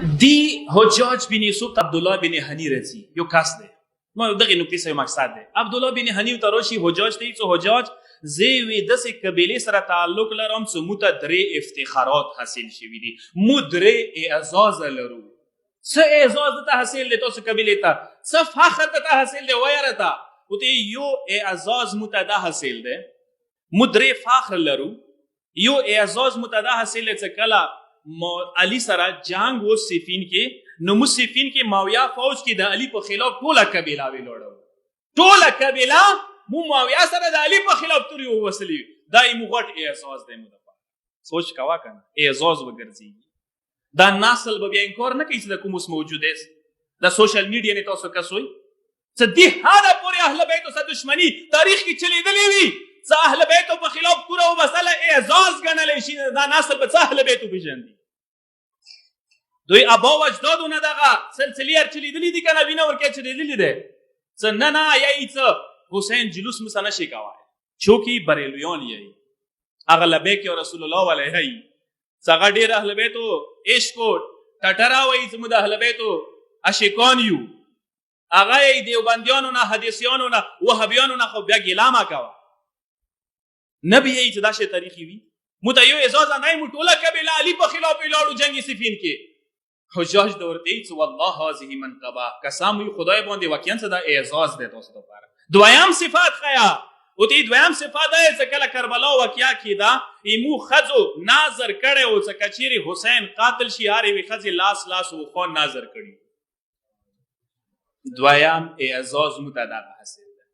دی حجاج بن یوسف ته عبدالله بن حنی راځي، یو کس دی. ما دغه نکتې سره مقصد دی. عبدالله بن حنی ته راشي حجاج ته، څو حجاج زه وی داسې قبیلې سره تعلق لرم چې موږ ته 3 افتخارات حاصل شوي دي، موږ 3 اعزاز لرو. څه اعزاز ته حاصل دی تاسو قبیلې ته؟ څه فخر ته حاصل دی وایره ته؟ وته یو اعزاز موږ ته دا حاصل دی، موږ 3 فخر لرو. یو اعزاز موږ ته دا حاصل دی چې کله علی سره جنگ و صفین کې، نو مو صفین کې معاویه فوج کې د علی په خلاف ټوله قبیله ویلوړو، ټوله قبیله مو معاویه سره د علی په خلاف توري ووسلی. دا یې غټ اعزاز دی مو دپاره. سوچ کوه کنه اعزاز وګرځي. دا نسل به بیا انکار نه کوي چې د کوم اوس موجود است. د سوشل میډیا نه تاسو کسوي چې دې حاله پورې اهل بیت سره دشمنی تاریخ کې چلیدلې وي، چې اهل بیت په خلاف پوره وسله اعزاز ګڼلی شي. دا نسل به څه اهل بیت وپېژندي؟ دوی ابا و اجدادونه دغه سلسلې چلیدلي دي که نه؟ وینه ورکې چلیدلي دی چې نه نه یی څه حسین جلوس موسه نشي کوای، چونکې بریلویان یی هغه لبیک یا رسول الله علیه یی چې هغه ډېر اهل بیتو عشق و ټټره وایي چې موږ د اهل بیتو عاشقان یو. هغه یې دیوبندیانو نه، حدیثیانو نه، وهابیانو نه خو بیا ګیله مه کوه. نه به یی چې دا شی تاریخي وي. موږ ته یو اعزاز نه یې، موږ ټوله قبیله علي په خلاف ولاړو جنګ صفین کې. حجاج ته ورته وایي چې والله هذه منقبه، قسم وي خدای باندې واقعا څه دا اعزاز دی تاسو دپاره. دویم صفات ښیه وته دویم صفات دا چې کله کربلا واقعه کېده ایمو ښځو نظر کړی و چې که چیرې حسین قاتل شي هر یوې ښځې لاس وخوا نظر کړي. دویم اعزاز موږ ته دغه حاصل دی.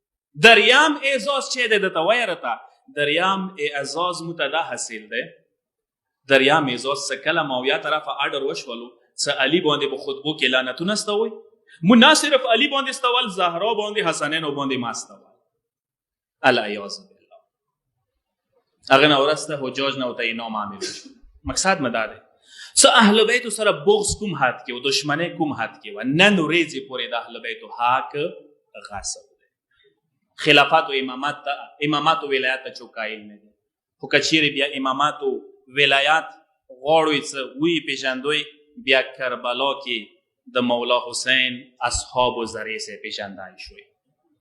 دریم اعزاز چې دی درته وایه راته، دریم اعزاز موږ ته دا حاصل دی. دریم اعزاز چې کله معاویه طرفه اډر وشولو چې علي باندې په خطبو کې لعنتونه استوئ، مو نه صرف علي باندې استول، زهرا باندې، حسنینو باندې ما استول. العیاذ بالله. هغه نه ورسته حجاج نه ورته انعام عامل شو. مقصد مې دا دی چې اهل بیتو سره بغض کوم حد کې و، دشمنۍ کوم حد کې و، نن ورځې پورې د اهل بیتو حق غصب دی. خلافت و امامات و ولایت ته څوک قایل نه دي، خو که چیرې بیا امامات و ولایت غواړئ چې ویې پېژندوئ، بیا کربلا کې د مولا حسین اصحاب و ذرې سره پېژندای شوی.